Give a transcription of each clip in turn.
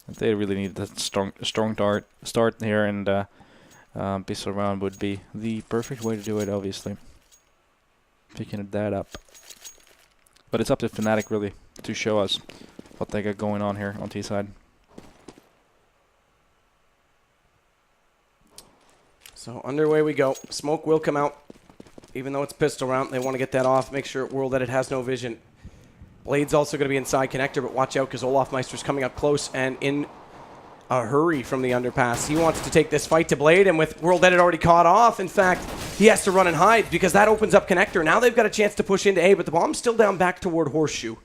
They really need that strong start here, and pistol round would be the perfect way to do it, obviously. Picking that up. But it's up to Fnatic, really, to show us what they got going on here on T-side. So underway we go. Smoke will come out. Even though it's pistol round, they want to get that off, make sure World Edit has no vision. Blade's also going to be inside connector, but watch out because Olafmeister's coming up close and in a hurry from the underpass. He wants to take this fight to Blade, and with World Edit already caught off, in fact, he has to run and hide because that opens up connector. Now they've got a chance to push into A, but the bomb's still down back toward Horseshoe.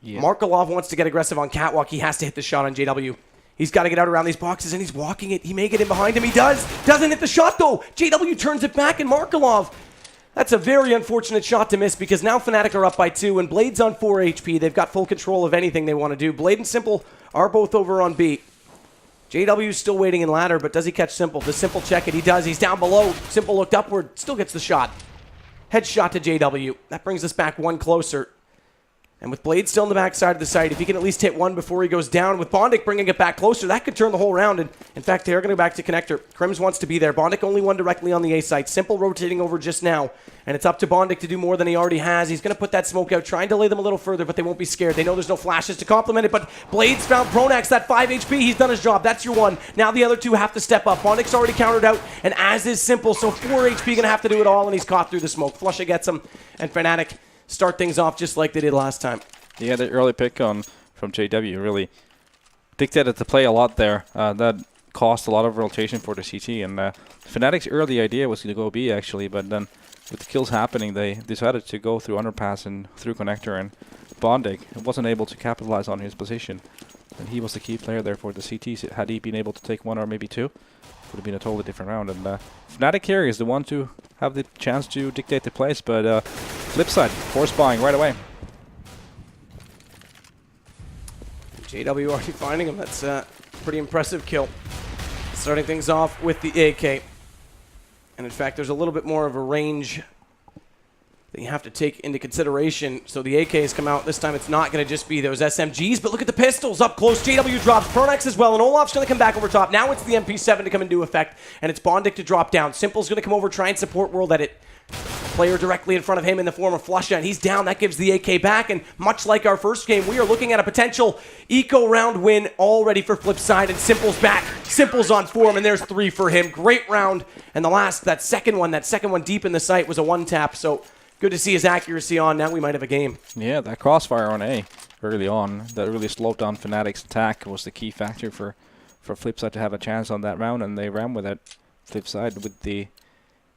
Yeah. Markelov wants to get aggressive on Catwalk. He has to hit the shot on JW. He's got to get out around these boxes, and he's walking it. He may get in behind him. He does. Doesn't hit the shot, though. JW turns it back, and Markelov... That's a very unfortunate shot to miss because now Fnatic are up by 2 and Blade's on 4 HP. They've got full control of anything they want to do. Blade and Simple are both over on B. JW's still waiting in ladder, but does he catch Simple? Does Simple check it? He does. He's down below. Simple looked upward. Still gets the shot. Headshot to JW. That brings us back 1 closer. And with Blade still on the backside of the site, if he can at least hit 1 before he goes down, with Bondic bringing it back closer, that could turn the whole round. And in fact, they're going to go back to connector. Crims wants to be there. Bondic only one directly on the A site. Simple rotating over just now. And it's up to Bondic to do more than he already has. He's going to put that smoke out, try and delay them a little further, but they won't be scared. They know there's no flashes to complement it, but Blade's found Pronax, that 5 HP. He's done his job. That's your 1. Now the other 2 have to step up. Bondic's already countered out, and as is Simple, so 4 HP going to have to do it all, and he's caught through the smoke. Flusha gets him, and Fnatic start things off just like they did last time. Yeah, the early pick on from JW really dictated the play a lot there. That cost a lot of rotation for the CT, and Fnatic's early idea was to go B actually, but then with the kills happening, they decided to go through underpass and through connector, and Bondic wasn't able to capitalize on his position. And he was the key player there for the CT. Had he been able to take 1 or maybe 2, it would have been a totally different round. And Fnatic here is the one to have the chance to dictate the plays, but Flipsid, force buying right away. JW already finding him. That's a pretty impressive kill. Starting things off with the AK. And in fact, there's a little bit more of a range that you have to take into consideration. So the AK has come out. This time it's not going to just be those SMGs, but look at the pistols up close. JW drops Pronax as well, and Olaf's going to come back over top. Now it's the MP7 to come into effect, and it's Bondic to drop down. Simple's going to come over, try and support World Edit. Player directly in front of him in the form of Flusha, and he's down. That gives the AK back, and much like our first game, we are looking at a potential eco round win already for Flipside, and Simple's back. Simple's on form, and there's 3 for him. Great round, and that second one deep in the site was a 1-tap, so good to see his accuracy on. Now we might have a game. Yeah, that crossfire on A early on, that really slowed down Fnatic's attack, was the key factor for Flipside to have a chance on that round, and they ran with it. Flipside with the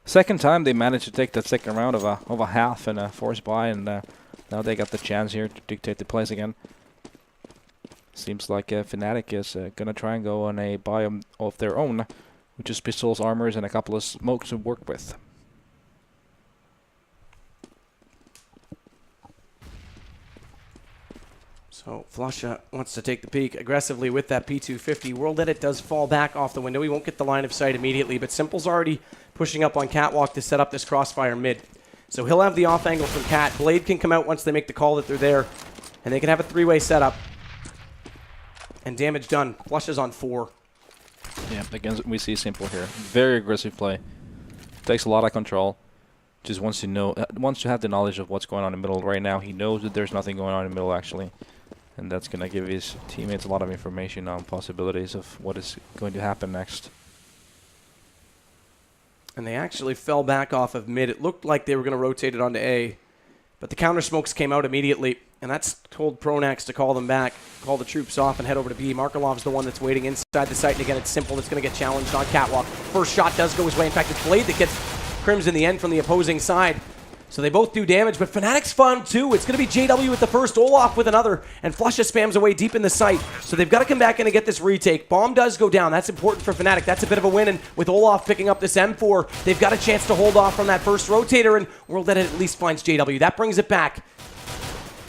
second time they managed to take that second round of a half and a force buy, and now they got the chance here to dictate the plays again. Seems like Fnatic is going to try and go on a buy of their own, which is pistols, armors, and a couple of smokes to work with. So Flusha wants to take the peek aggressively with that P250. World Edit does fall back off the window. He won't get the line of sight immediately, but Simple's already pushing up on Catwalk to set up this crossfire mid. So he'll have the off angle from Cat. Blade can come out once they make the call that they're there, and they can have a 3-way setup. And damage done. Flusha's on 4. Yeah, again, we see Simple here. Very aggressive play. Takes a lot of control. Just wants to have the knowledge of what's going on in the middle. Right now, he knows that there's nothing going on in the middle, actually. And that's going to give his teammates a lot of information on possibilities of what is going to happen next. And they actually fell back off of mid. It looked like they were going to rotate it onto A, but the counter smokes came out immediately, and that's told Pronax to call them back, call the troops off, and head over to B. Markelov's the one that's waiting inside the site, and again, it's Simple that's going to get challenged on Catwalk. First shot does go his way. In fact, it's Blade that gets Crims in the end from the opposing side. So they both do damage, but Fnatic's found 2. It's going to be JW with the first, Olaf with another, and Flusha spams away deep in the site. So they've got to come back in and get this retake. Bomb does go down. That's important for Fnatic. That's a bit of a win, and with Olaf picking up this M4, they've got a chance to hold off from that first rotator, and World Edit at least finds JW. That brings it back.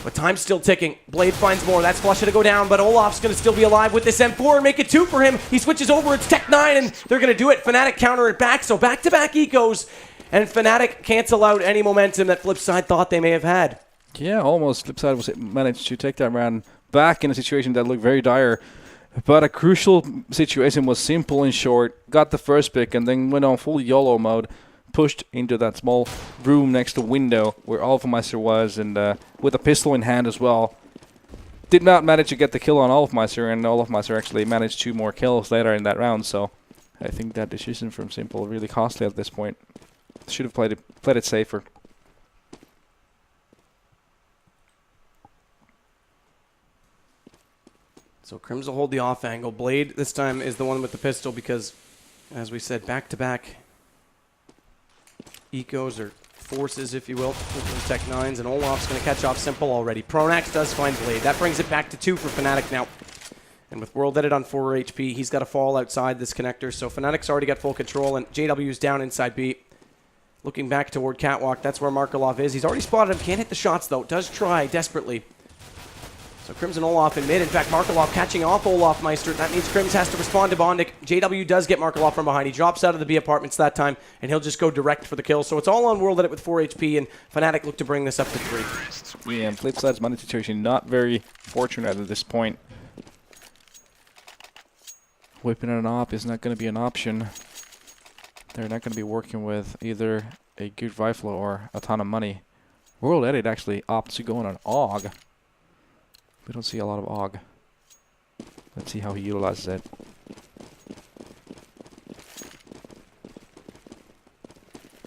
But time's still ticking. Blade finds more. That's Flusha to go down, but Olaf's going to still be alive with this M4 and make it 2 for him. He switches over. It's Tech 9, and they're going to do it. Fnatic counter it back, so back-to-back ecos. And Fnatic cancel out any momentum that Flipside thought they may have had. Yeah, almost. Flipside managed to take that round back in a situation that looked very dire. But a crucial situation was Simple and short, got the first pick, and then went on full YOLO mode, pushed into that small room next to window where Alphameister was, and with a pistol in hand as well. Did not manage to get the kill on Alphameister, and Alphameister actually managed 2 more kills later in that round, so I think that decision from Simple really costly at this point. Should have played it safer. So Crims will hold the off angle. Blade this time is the one with the pistol because, as we said, back-to-back ecos or forces, if you will, with those Tech 9s, and Olaf's going to catch off Simple already. Pronax does find Blade. That brings it back to 2 for Fnatic now. And with World Edit on 4 HP, he's got to fall outside this connector. So Fnatic's already got full control, and JW's down inside B. Looking back toward Catwalk, that's where Markelov is. He's already spotted him. Can't hit the shots, though. Does try desperately. So Crims and Olaf in mid. In fact, Markelov catching off Olaf Meister. That means Crims has to respond to Bondic. JW does get Markelov from behind. He drops out of the B apartments that time, and he'll just go direct for the kill. So it's all on World Edit with 4 HP, and Fnatic look to bring this up to 3. Yeah, and Flipside's money situation not very fortunate at this point. Whipping it up is not going to be an option. They're not going to be working with either a good rifle or a ton of money. World Edit actually opts to go on an AUG. We don't see a lot of AUG. Let's see how he utilizes it.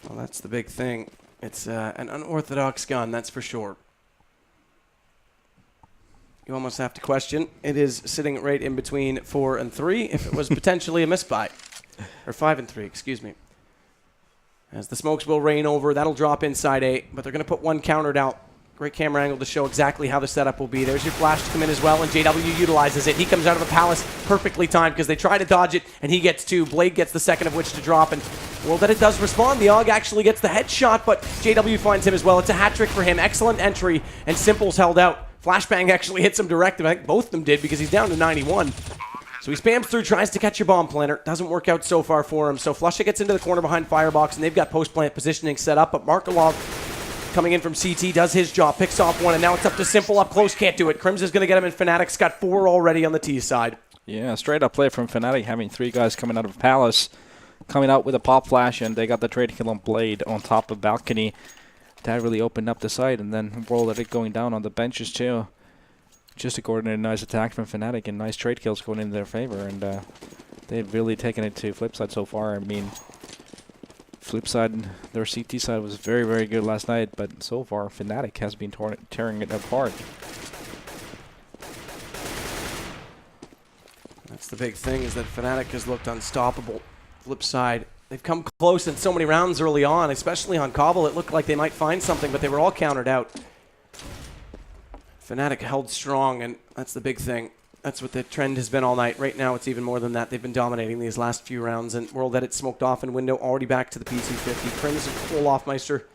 Well, that's the big thing. It's an unorthodox gun, that's for sure. You almost have to question. It is sitting right in between 4 and 3 if it was potentially a misbuy. Or 5 and 3, excuse me. As the smokes will rain over, that'll drop inside A, but they're going to put one countered out. Great camera angle to show exactly how the setup will be. There's your flash to come in as well, and JW utilizes it. He comes out of the palace perfectly timed because they try to dodge it, and he gets 2. Blade gets the second of which to drop, and World Edit does respond. The AUG actually gets the headshot, but JW finds him as well. It's a hat trick for him. Excellent entry, and Simple's held out. Flashbang actually hits him direct, and I think both of them did because he's down to 91. So he spams through, tries to catch a bomb planter. Doesn't work out so far for him. So Flusha gets into the corner behind Firebox, and they've got post-plant positioning set up, but Markelov coming in from CT does his job, picks off one, and now it's up to Simple up close, can't do it. Crims is going to get him, and Fnatic's got 4 already on the T side. Yeah, straight up play from Fnatic, having 3 guys coming out of Palace, coming out with a pop flash, and they got the trade kill on Blade on top of balcony. That really opened up the site, and then World Edit going down on the benches too. Just a coordinated nice attack from Fnatic and nice trade kills going in their favor, and they've really taken it to Flipside so far. I mean, Flipside, their CT side was very, very good last night, but so far Fnatic has been tearing it apart. That's the big thing, is that Fnatic has looked unstoppable. Flipside, they've come close in so many rounds early on, especially on Cobble. It looked like they might find something, but they were all countered out. Fnatic held strong, and that's the big thing. That's what the trend has been all night. Right now, it's even more than that. They've been dominating these last few rounds, and World Edit smoked off in window, already back to the PC-50. Crims and Olaf Meister,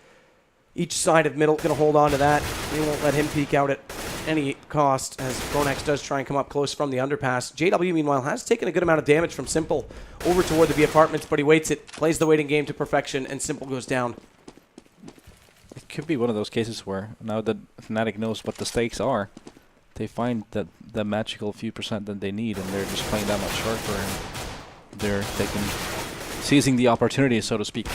each side of middle, going to hold on to that. They won't let him peek out at any cost, as Pronax does try and come up close from the underpass. JW, meanwhile, has taken a good amount of damage from Simple over toward the B apartments, but he waits it, plays the waiting game to perfection, and Simple goes down. It could be one of those cases where now that Fnatic knows what the stakes are, they find that the magical few percent that they need, and they're just playing that much sharper, and they're seizing the opportunity, so to speak.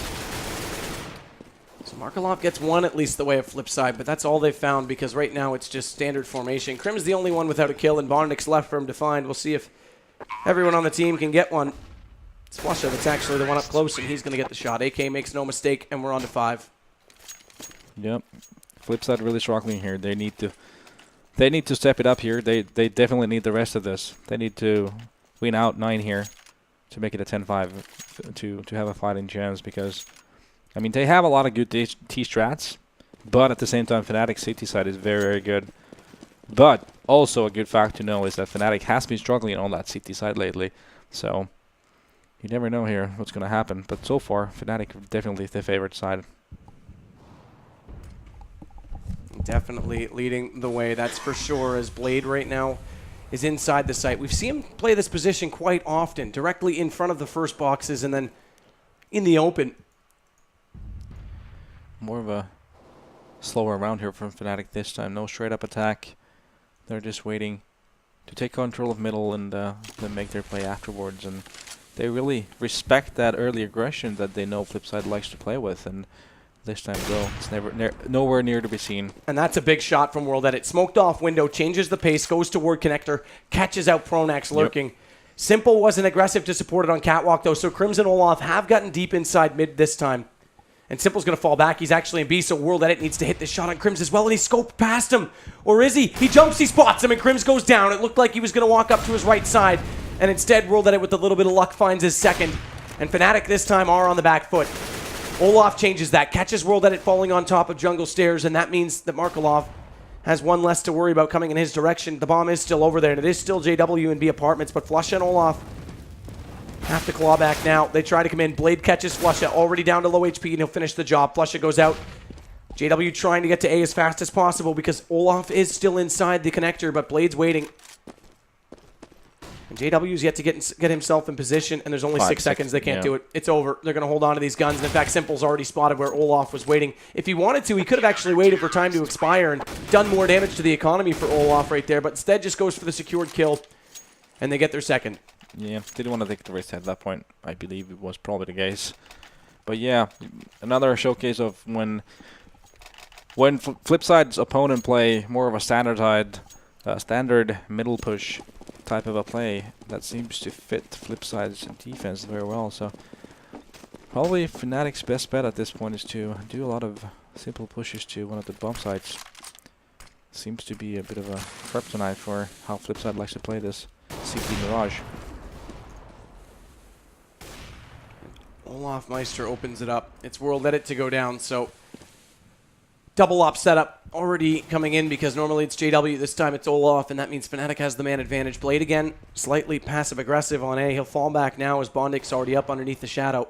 So Markelov gets 1 at least the way of Flipside, but that's all they've found because right now it's just standard formation. Crim's the only one without a kill, and Bondic's left for him to find. We'll see if everyone on the team can get one. It's Flusha that's actually the one up close, and he's going to get the shot. AK makes no mistake, and we're on to 5. Yep, Flipside really struggling here. They need to step it up here. They definitely need the rest of this. They need to win out 9 here to make it a 10-5 to have a fighting chance, because I mean they have a lot of good T strats, but at the same time Fnatic's CT side is very, very good. But also a good fact to know is that Fnatic has been struggling on that CT side lately, so you never know here what's going to happen. But so far Fnatic definitely the favorite side. Definitely leading the way, that's for sure, as Blade right now is inside the site. We've seen him play this position quite often, directly in front of the first boxes and then in the open. More of a slower round here from Fnatic this time. No straight up attack. They're just waiting to take control of middle and then make their play afterwards. And they really respect that early aggression that they know Flipside likes to play with. And this time, though, it's nowhere near to be seen. And that's a big shot from World Edit. Smoked off window, changes the pace, goes toward connector, catches out Pronax lurking. Yep. Simple wasn't aggressive to support it on catwalk, though, so Crimson Olaf have gotten deep inside mid this time. And Simple's going to fall back. He's actually in B, so World Edit needs to hit this shot on Crims as well, and he scoped past him. Or is he? He jumps, he spots him, and Crims goes down. It looked like he was going to walk up to his right side, and instead World Edit with a little bit of luck finds his second. And Fnatic this time are on the back foot. Olaf changes that, catches World Edit falling on top of jungle stairs, and that means that Markelov has one less to worry about coming in his direction. The bomb is still over there, and it is still JW and B apartments, but Flusha and Olaf have to claw back now. They try to come in. Blade catches Flusha, already down to low HP, and he'll finish the job. Flusha goes out. JW trying to get to A as fast as possible because Olaf is still inside the connector, but Blade's waiting. And JW's yet to get himself in position, and there's only 6 seconds. They can't do it. It's over. They're going to hold on to these guns. And in fact, Simple's already spotted where Olaf was waiting. If he wanted to, he could have actually waited for time to expire and done more damage to the economy for Olaf right there, but instead just goes for the secured kill, and they get their second. Yeah, didn't want to take the risk at that point. I believe it was probably the case. But yeah, another showcase of when Flipside's opponent play more of a standard middle push type of a play that seems to fit Flipside's defense very well. So probably Fnatic's best bet at this point is to do a lot of simple pushes to one of the bomb sites. Seems to be a bit of a kryptonite for how Flipside likes to play this CP Mirage. Olaf Meister opens it up. It's World Edit to go down, so double op setup already coming in because normally it's JW. This time it's Olaf, and that means Fnatic has the man advantage. Blade again, slightly passive-aggressive on A. He'll fall back now as Bondik's already up underneath the shadow.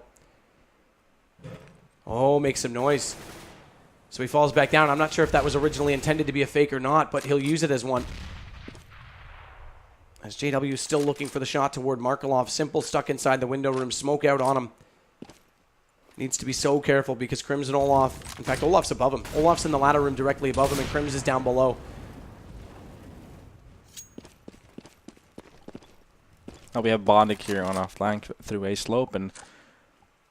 Oh, makes some noise. So he falls back down. I'm not sure if that was originally intended to be a fake or not, but he'll use it as one. As JW is still looking for the shot toward Markelov. Simple stuck inside the window room. Smoke out on him. Needs to be so careful because Crims and Olaf, in fact, Olaf's above him. Olaf's in the ladder room directly above him, and Crims is down below. Now we have Bondik here on a flank through A slope, and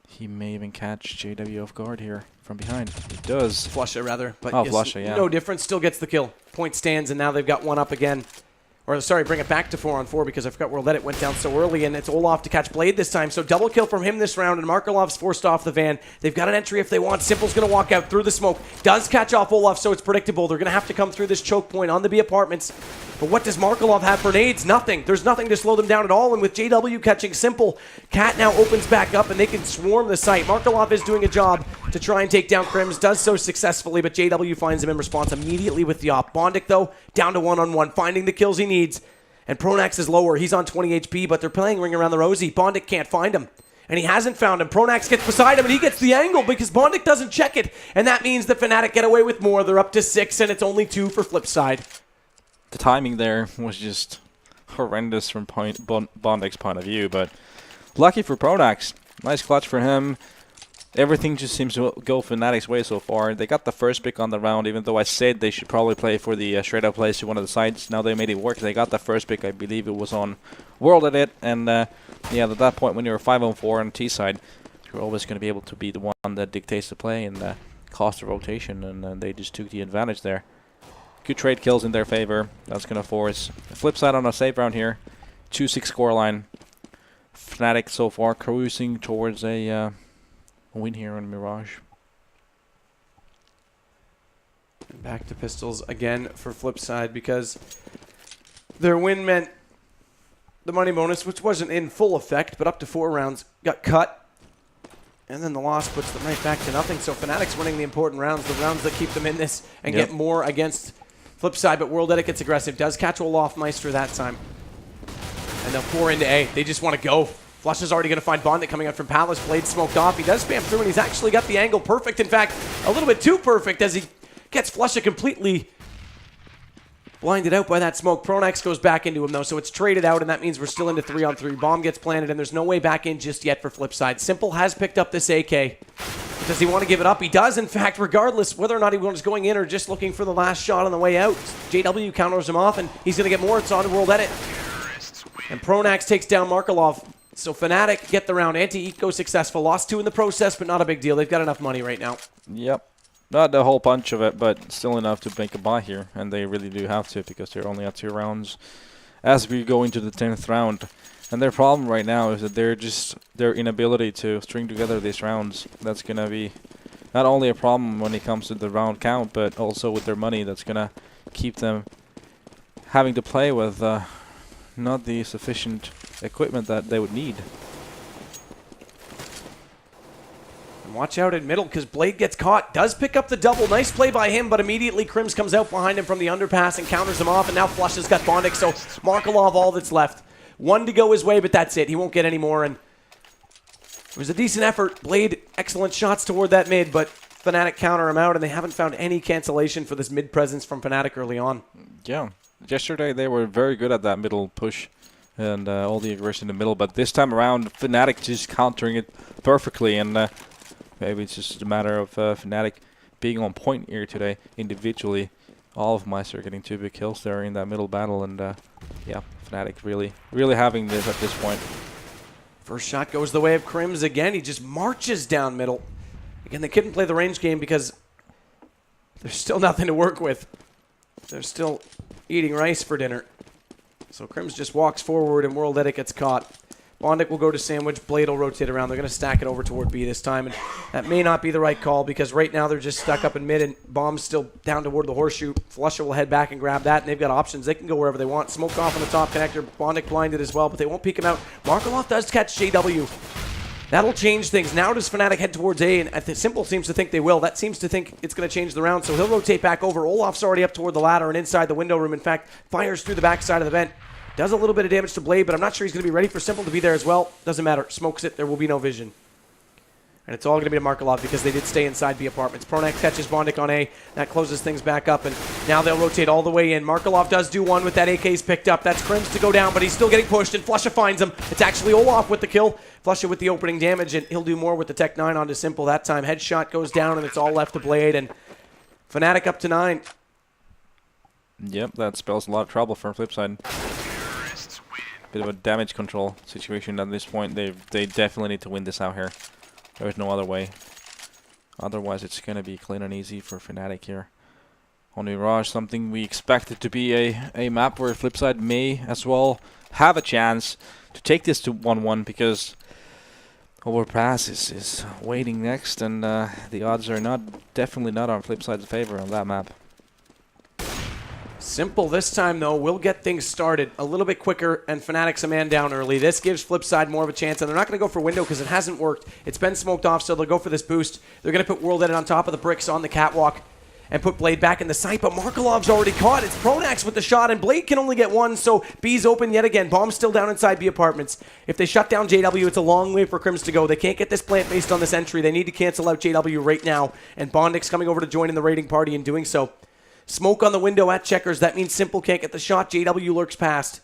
he may even catch JW off guard here from behind. He does. Flusha, rather. But oh, Flusha, yeah. No difference. Still gets the kill. Point stands, and now they've got one up again. Or, sorry, bring it back to 4-on-4 because I forgot World Edit went down so early, and it's Olaf to catch Blade this time. So double kill from him this round, and Markelov's forced off the van. They've got an entry if they want. Simple's going to walk out through the smoke. Does catch off Olaf, so it's predictable. They're going to have to come through this choke point on the B apartments. But what does Markelov have for nades? Nothing. There's nothing to slow them down at all, and with JW catching Simple, Cat now opens back up, and they can swarm the site. Markelov is doing a job to try and take down Crims, does so successfully, but JW finds him in response immediately with the op. Bondik, though, down to 1-on-1, finding the kills he needs. And Pronax is lower. He's on 20 HP, but they're playing Ring Around the Rosie. Bondik can't find him. And he hasn't found him. Pronax gets beside him, and he gets the angle because Bondik doesn't check it. And that means the Fnatic get away with more. They're up to 6, and it's only 2 for Flipside. The timing there was just horrendous from Bondik's point of view, but lucky for Pronax. Nice clutch for him. Everything just seems to go Fnatic's way so far. They got the first pick on the round, even though I said they should probably play for the straight-up plays to one of the sides. Now they made it work. They got the first pick. I believe it was on World Edit. And yeah, at that point, when you're 5-on-4 on T side, you're always going to be able to be the one that dictates the play and cost the rotation. And they just took the advantage there. Good trade kills in their favor. That's going to force the flip side on a safe round here. 2-6 scoreline. Fnatic so far cruising towards a win here on Mirage. Back to pistols again for Flipside because their win meant the money bonus, which wasn't in full effect, but up to 4 rounds, got cut. And then the loss puts them right back to nothing. So Fnatic's winning the important rounds, the rounds that keep them in this and get more against Flipside. But World Edit gets aggressive, does catch Olaf Meister that time. And they'll pour into A. They just want to go. Flush is already going to find Bondik coming out from Palace. Blade smoked off. He does spam through, and he's actually got the angle perfect. In fact, a little bit too perfect as he gets Flusha completely blinded out by that smoke. Pronax goes back into him, though, so it's traded out, and that means we're still into 3-on-3. Bomb gets planted, and there's no way back in just yet for Flipside. Simple has picked up this AK. Does he want to give it up? He does, in fact, regardless whether or not he was going in or just looking for the last shot on the way out. JW counters him off, and he's going to get more. It's on World Edit. And Pronax takes down Markelov. So Fnatic get the round. Anti-Eco successful. Lost 2 in the process, but not a big deal. They've got enough money right now. Yep. Not the whole bunch of it, but still enough to make a buy here. And they really do have to, because they're only at 2 rounds as we go into the 10th round. And their problem right now is that their inability to string together these rounds. That's going to be not only a problem when it comes to the round count, but also with their money. That's going to keep them having to play with not the sufficient equipment that they would need. And watch out in middle, because Blade gets caught. Does pick up the double. Nice play by him, but immediately Crims comes out behind him from the underpass and counters him off. And now Flush has got Bondic, so Markelov all that's left. 1 to go his way, but that's it. He won't get any more. And it was a decent effort. Blade, excellent shots toward that mid, but Fnatic counter him out, and they haven't found any cancellation for this mid presence from Fnatic early on. Yeah. Yesterday they were very good at that middle push and all the aggression in the middle, but this time around Fnatic just countering it perfectly, and maybe it's just a matter of Fnatic being on point here today individually. All of Meister getting 2 big kills there in that middle battle, and yeah, Fnatic really having this at this point. First shot goes the way of Crims again. He just marches down middle. Again, they couldn't play the range game because there's still nothing to work with. They're still eating rice for dinner. So Crims just walks forward and World Edit gets caught. Bondic will go to sandwich. Blade will rotate around. They're going to stack it over toward B this time. And that may not be the right call, because right now they're just stuck up in mid and Bomb's still down toward the horseshoe. Flusher will head back and grab that, and they've got options. They can go wherever they want. Smoke off on the top connector. Bondic blinded as well, but they won't peek him out. Markelov does catch JW. That'll change things. Now does Fnatic head towards A, and Simple seems to think they will. That seems to think it's going to change the round, so he'll rotate back over. Olaf's already up toward the ladder and inside the window room. In fact, fires through the backside of the vent. Does a little bit of damage to Blade, but I'm not sure he's going to be ready for Simple to be there as well. Doesn't matter. Smokes it. There will be no vision. And it's all going to be to Markelov, because they did stay inside B apartments. Pronax catches Bondic on A. That closes things back up, and now they'll rotate all the way in. Markelov does do one with that AK's picked up. That's Crims to go down, but he's still getting pushed, and Flusha finds him. It's actually Olaf with the kill. Flusha with the opening damage, and he'll do more with the Tech 9 onto Simple that time. Headshot goes down, and it's all left to Blade, and Fnatic up to 9. Yep, that spells a lot of trouble for Flipside. Bit of a damage control situation at this point. They definitely need to win this out here. There's no other way. Otherwise, it's going to be clean and easy for Fnatic here. On Mirage, something we expected to be a map where Flipside may as well have a chance to take this to 1-1, because Overpass is waiting next, and the odds are definitely not on Flipside's favor on that map. Simple this time, though, will get things started a little bit quicker, and Fnatic's a man down early. This gives Flipside more of a chance, and they're not going to go for window because it hasn't worked. It's been smoked off, so they'll go for this boost. They're going to put World Edit on top of the bricks on the catwalk and put Blade back in the sight, but Markelov's already caught. It's Pronax with the shot, and Blade can only get one, so B's open yet again. Bomb's still down inside B apartments. If they shut down JW, it's a long way for Crims to go. They can't get this plant based on this entry. They need to cancel out JW right now, and Bondic's coming over to join in the raiding party in doing so. Smoke on the window at Checkers. That means Simple can't get the shot. JW lurks past.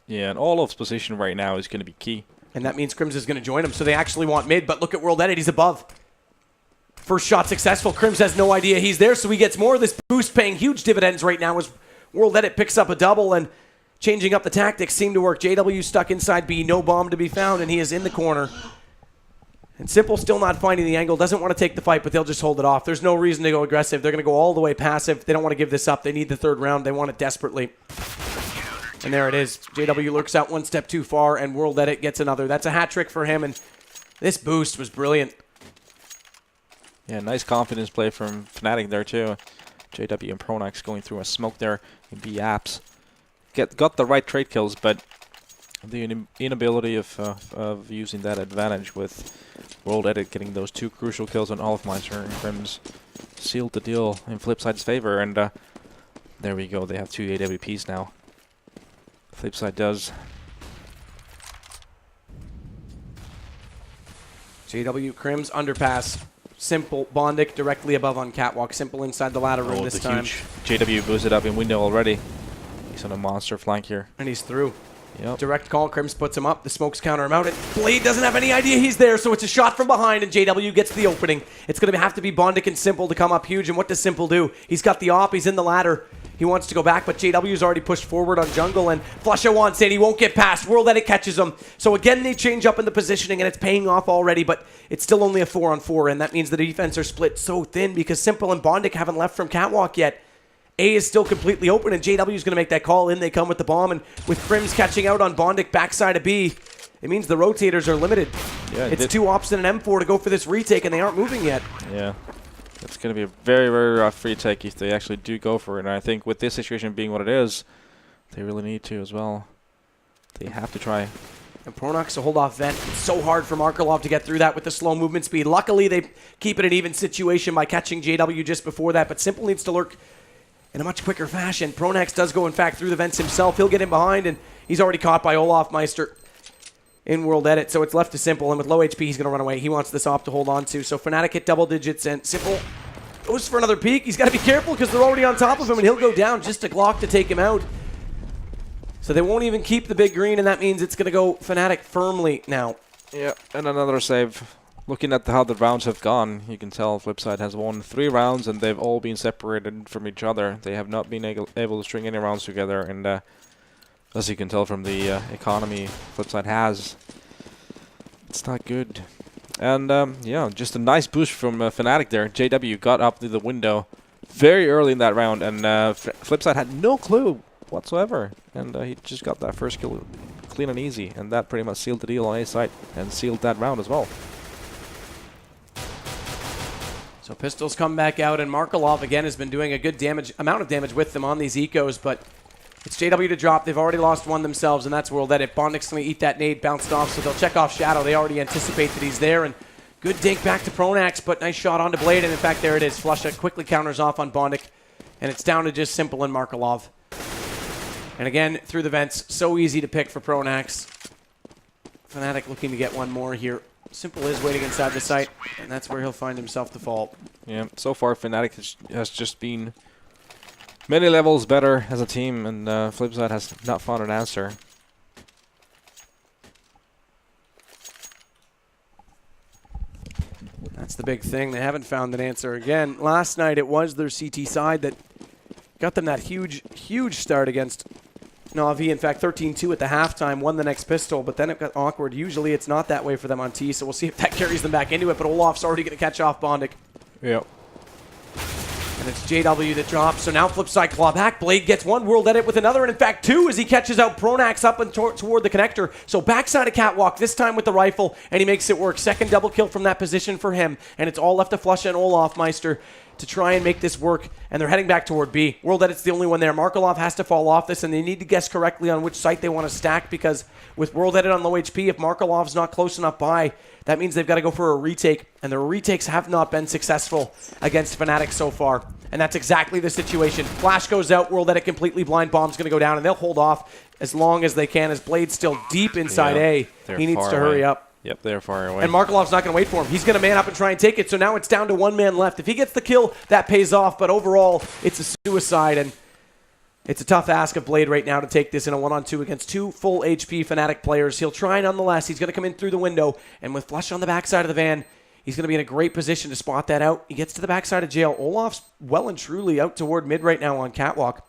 Yeah, and Olaf's position right now is going to be key. And that means Crims is going to join him, so they actually want mid, but look at World Edit. He's above. First shot successful. Crims has no idea he's there, so he gets more of this boost, paying huge dividends right now as World Edit picks up a double, and changing up the tactics seem to work. JW stuck inside B, no bomb to be found, and he is in the corner. And Simple still not finding the angle, doesn't want to take the fight, but they'll just hold it off. There's no reason to go aggressive. They're going to go all the way passive. They don't want to give this up. They need the third round. They want it desperately. And there it is. JW lurks out one step too far, and World Edit gets another. That's a hat trick for him, and this boost was brilliant. Yeah, nice confidence play from Fnatic there too. JW and Pronax going through a smoke there in B apps. Got the right trade kills, but the inability of using that advantage with World Edit getting those 2 crucial kills on Olafmeister and Crims sealed the deal in Flipside's favor, and there we go. They have 2 AWPs now. Flipside does. JW Crims underpass. Simple Bondic directly above on catwalk. Simple inside the ladder room this time. JW boosted up in window already. He's on a monster flank here. And he's through. Yep. Direct call, Crims puts him up, the smokes counter him out, and Blade doesn't have any idea he's there, so it's a shot from behind, and JW gets the opening. It's going to have to be Bondic and Simple to come up huge, and what does Simple do? He's got the op, he's in the ladder. He wants to go back, but JW's already pushed forward on jungle, and Flusha wants it. He won't get past. World Edit catches him. So again, they change up in the positioning, and it's paying off already, but it's still only a 4-on-4, and that means the defense are split so thin because Simple and Bondic haven't left from Catwalk yet. A is still completely open, and JW is going to make that call. In they come with the bomb, and with Crims catching out on Bondic backside of B, it means the rotators are limited. Yeah, it's 2 ops and an M4 to go for this retake, and they aren't moving yet. Yeah. It's going to be a very, very rough retake if they actually do go for it. And I think with this situation being what it is, they really need to as well. They have to try. And Pronox to hold off Vent. It's so hard for Markelov to get through that with the slow movement speed. Luckily, they keep it an even situation by catching JW just before that, but Simple needs to lurk in a much quicker fashion. Pronax does go, in fact, through the vents himself. He'll get in behind, and he's already caught by Olaf Meister in World Edit, so it's left to Simple, and with low HP, he's going to run away. He wants this op to hold on to, so Fnatic hit double digits, and Simple goes for another peek. He's got to be careful because they're already on top of him, and he'll go down just a Glock to take him out. So they won't even keep the big green, and that means it's going to go Fnatic firmly now. Yeah, and another save. Looking at how the rounds have gone, you can tell Flipside has won 3 rounds, and they've all been separated from each other. They have not been able to string any rounds together, and as you can tell from the economy Flipside has, it's not good. And yeah, just a nice boost from Fnatic there. JW got up to the window very early in that round, and Flipside had no clue whatsoever, and he just got that first kill clean and easy, and that pretty much sealed the deal on his side and sealed that round as well. So pistols come back out, and Markelov again has been doing a good amount of damage with them on these ecos, but it's JW to drop. They've already lost one themselves, and that's World Edit. Bondic's going to eat that nade, bounced off, so they'll check off Shadow. They already anticipate that he's there, and good dink back to Pronax, but nice shot onto Blade, and in fact, there it is. Flusha quickly counters off on Bondic, and it's down to just Simple and Markelov. And again, through the vents, so easy to pick for Pronax. Fnatic looking to get one more here. Simple is waiting inside the site, and that's where he'll find himself the fall. Yeah, so far Fnatic has just been many levels better as a team, and Flipside has not found an answer. That's the big thing. They haven't found an answer. Again, last night it was their CT side that got them that huge, huge start against Na'Vi. In fact, 13-2 at the halftime, won the next pistol, but then it got awkward. Usually it's not that way for them on T, so we'll see if that carries them back into it, but Olaf's already going to catch off Bondic. Yep. And it's JW that drops, so now Flipside claw back. Blade gets one, World Edit with another, and in fact 2 as he catches out Pronax up and toward the connector. So backside of Catwalk, this time with the rifle, and he makes it work. Second double kill from that position for him, and it's all left to Flusha and Olaf Meister to try and make this work, and they're heading back toward B. World Edit's the only one there. Markelov has to fall off this, and they need to guess correctly on which site they want to stack, because with World Edit on low HP, if Markelov's not close enough by, that means they've got to go for a retake, and their retakes have not been successful against Fnatic so far, and that's exactly the situation. Flash goes out, World Edit completely blind, bomb's going to go down, and they'll hold off as long as they can, as Blade's still deep inside A. He needs to hurry up. Yep, they're far away. And Markelov's not going to wait for him. He's going to man up and try and take it. So now it's down to 1 man left. If he gets the kill, that pays off. But overall, it's a suicide. And it's a tough ask of Blade right now to take this in a 1-on-2 against 2 full HP Fnatic players. He'll try nonetheless. He's going to come in through the window. And with Flush on the backside of the van, he's going to be in a great position to spot that out. He gets to the backside of jail. Olaf's well and truly out toward mid right now on Catwalk.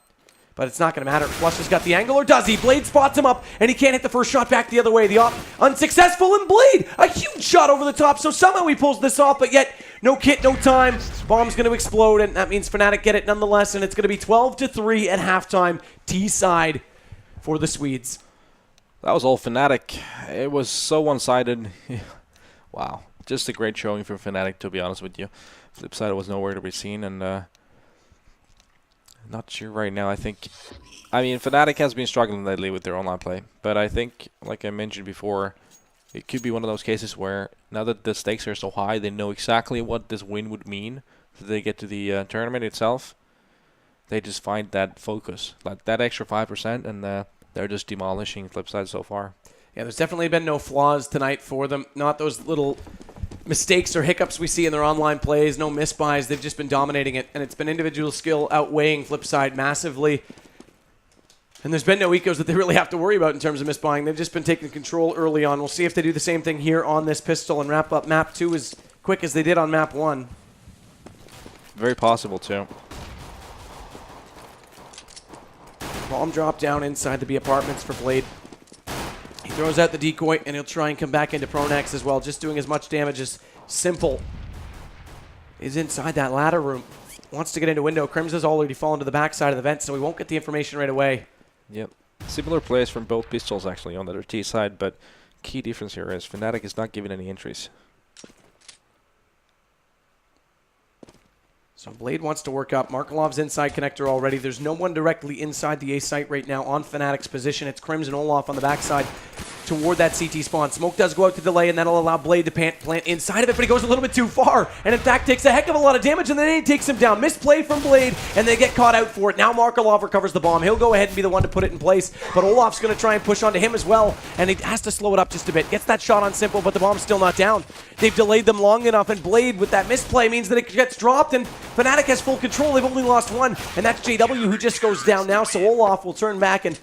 But it's not going to matter. Flush has got the angle, or does he? Blade spots him up, and he can't hit the first shot back the other way. The op unsuccessful, and Blade, a huge shot over the top. So somehow he pulls this off, but yet no kit, no time. Bomb's going to explode, and that means Fnatic get it nonetheless, and it's going to be 12-3 at halftime. T-side for the Swedes. That was all Fnatic. It was so one-sided. Wow. Just a great showing from Fnatic, to be honest with you. Flipside was nowhere to be seen, and not sure right now. I mean, Fnatic has been struggling lately with their online play, but I think, like I mentioned before, it could be one of those cases where now that the stakes are so high, they know exactly what this win would mean. So they get to the tournament itself, they just find that focus, like that extra 5%, and they're just demolishing Flipside so far. Yeah, there's definitely been no flaws tonight for them. Not those little mistakes or hiccups we see in their online plays, no misbuys. They've just been dominating it, and it's been individual skill outweighing Flipside massively. And there's been no ecos that they really have to worry about in terms of misbuying. They've just been taking control early on. We'll see if they do the same thing here on this pistol and wrap up map 2 as quick as they did on map 1. Very possible, too. Bomb drop down inside the B apartments for Blade. He throws out the decoy, and he'll try and come back into Pronax as well, just doing as much damage as Simple is inside that ladder room. Wants to get into window. Crims has already fallen to the backside of the vent, so we won't get the information right away. Yep. Similar plays from both pistols, actually, on the T side, but key difference here is Fnatic is not giving any entries. So Blade wants to work up. Markelov's inside connector already. There's no one directly inside the A site right now on Fnatic's position. It's Crims and Olaf on the backside toward that CT spawn. Smoke does go out to delay, and that'll allow Blade to plant inside of it, but he goes a little bit too far, and in fact takes a heck of a lot of damage, and then he takes him down. Misplay from Blade, and they get caught out for it. Now Markelov recovers the bomb. He'll go ahead and be the one to put it in place, but Olaf's going to try and push onto him as well, and he has to slow it up just a bit. Gets that shot on Simple, but the bomb's still not down. They've delayed them long enough, and Blade, with that misplay, means that it gets dropped, and Fnatic has full control. They've only lost one, and that's JW who just goes down now, so Olaf will turn back, and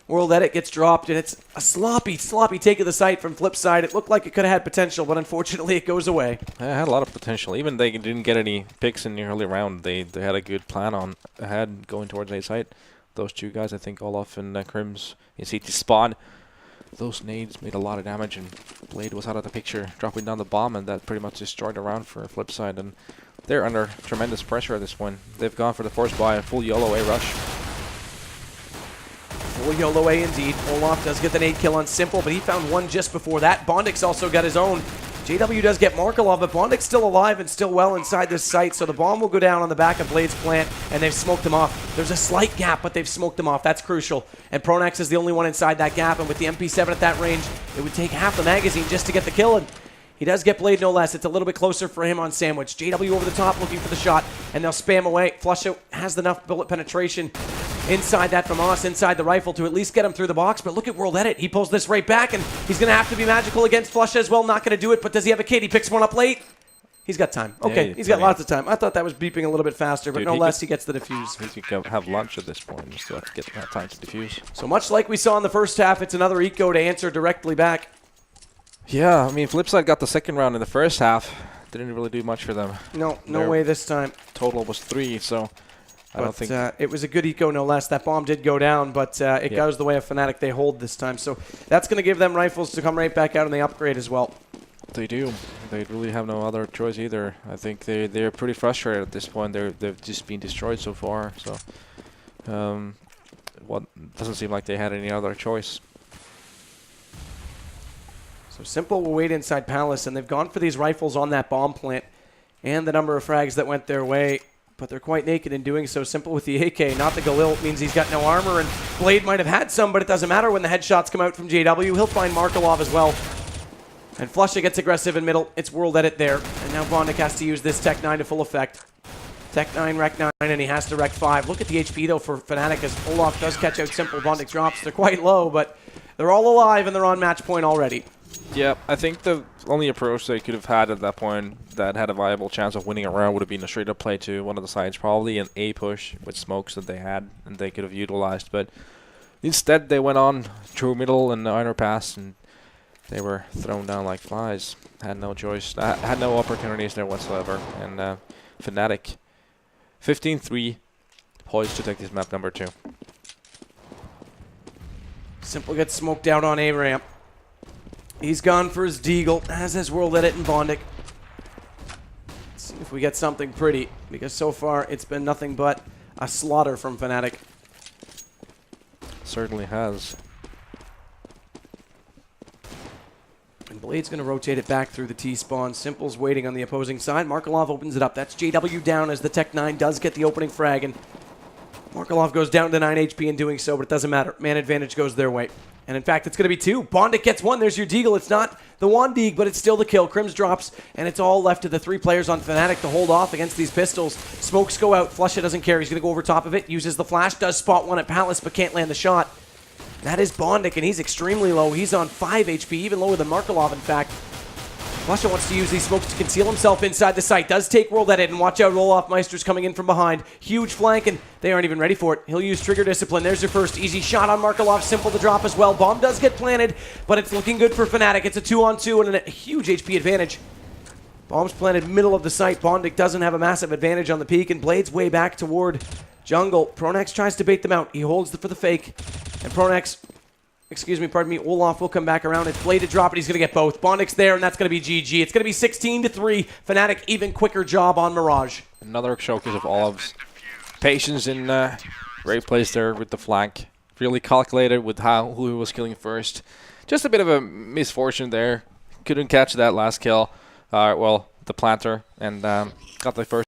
World Edit gets dropped, and it's a sloppy take of the site from Flipside. It looked like it could have had potential, but unfortunately it goes away. It had a lot of potential. Even they didn't get any picks in the early round. They had a good plan on ahead going towards A site. Those two guys, I think Olaf and Crims in CT spawn. Those nades made a lot of damage, and Blade was out of the picture, dropping down the bomb, and that pretty much destroyed the round for Flipside. And they're under tremendous pressure at this point. They've gone for the force buy, a full YOLO A rush. Full YOLO A indeed. Olaf does get the nade kill on Simple, but he found one just before that. Bondik's also got his own. JW does get Markelov, but Bondik's still alive and still well inside this site, so the bomb will go down on the back of Blade's plant, and they've smoked him off. There's a slight gap, but they've smoked him off. That's crucial. And Pronax is the only one inside that gap, and with the MP7 at that range, it would take half the magazine just to get the kill, and he does get Blade no less. It's a little bit closer for him on Sandwich. JW over the top looking for the shot, and they'll spam away. Flusha has enough bullet penetration inside that from Oss, inside the rifle, to at least get him through the box. But look at World Edit. He pulls this right back, and he's going to have to be magical against Flusha as well. Not going to do it, but does he have a kid? He picks one up late. He's got time. Okay, he's got lots of time. I thought that was beeping a little bit faster, but no less, he gets the defuse. He could have lunch at this point and still have to get that time to defuse. So much like we saw in the first half, it's another eco to answer directly back. Yeah, I mean, Flipside got the second round in the first half. Didn't really do much for them. No way this time. Total was 3, so I don't think it was a good eco, no less. That bomb did go down, but it goes the way of Fnatic. They hold this time, so that's going to give them rifles to come right back out, and they upgrade as well. They do. They really have no other choice either. I think they're pretty frustrated at this point. They've just been destroyed so far. So, doesn't seem like they had any other choice. So Simple will wait inside Palace, and they've gone for these rifles on that bomb plant, and the number of frags that went their way. But they're quite naked in doing so. Simple with the AK, not the Galil, means he's got no armor, and Blade might have had some, but it doesn't matter when the headshots come out from JW. He'll find Markelov as well. And Flusha gets aggressive in middle. It's World Edit there. And now Bondik has to use this Tech 9 to full effect. Tech 9, Rec 9, and he has to Rec 5. Look at the HP, though, for Fnatic, as Olaf does catch out Simple. Bondik drops. They're quite low, but they're all alive, and they're on match point already. Yeah, I think the only approach they could have had at that point that had a viable chance of winning a round would have been a straight-up play to one of the sides, probably an A push with smokes that they had and they could have utilized. But instead, they went on through middle and iron pass, and they were thrown down like flies. Had no choice. Had no opportunities there whatsoever. And Fnatic, 15-3, poised to take this map number 2. Simple gets smoked out on A ramp. He's gone for his Deagle, as has World Edit and Bondik. Let's see if we get something pretty, because so far it's been nothing but a slaughter from Fnatic. Certainly has. And Blade's going to rotate it back through the T-spawn. Simple's waiting on the opposing side. Markelov opens it up. That's JW down as the Tech 9 does get the opening frag, and Markelov goes down to 9 HP in doing so, but it doesn't matter. Man advantage goes their way. And in fact, it's going to be 2. Bondik gets 1. There's your Deagle. It's not the one Deag, but it's still the kill. Crims drops, and it's all left to the 3 players on Fnatic to hold off against these pistols. Smokes go out. Flusha doesn't care. He's going to go over top of it. Uses the flash. Does spot one at Palace, but can't land the shot. That is Bondik, and he's extremely low. He's on 5 HP, even lower than Markelov, in fact. Flusha wants to use these smokes to conceal himself inside the site. Does take World Edit, and watch out, Olaf Meister's coming in from behind. Huge flank, and they aren't even ready for it. He'll use Trigger Discipline. There's their first easy shot on Markelov. Simple to drop as well. Bomb does get planted, but it's looking good for Fnatic. It's a 2-on-2 and a huge HP advantage. Bomb's planted middle of the site. Bondik doesn't have a massive advantage on the peak, and Blade's way back toward jungle. Pronax tries to bait them out. He holds for the fake, and Pronax... Olaf will come back around. It's Blade to drop it. He's going to get both. Bondik's there, and that's going to be GG. It's going to be 16-3. Fnatic, even quicker job on Mirage. Another showcase of Olaf's patience in great place there with the flank. Really calculated with who he was killing first. Just a bit of a misfortune there. Couldn't catch that last kill. The planter, and got the first.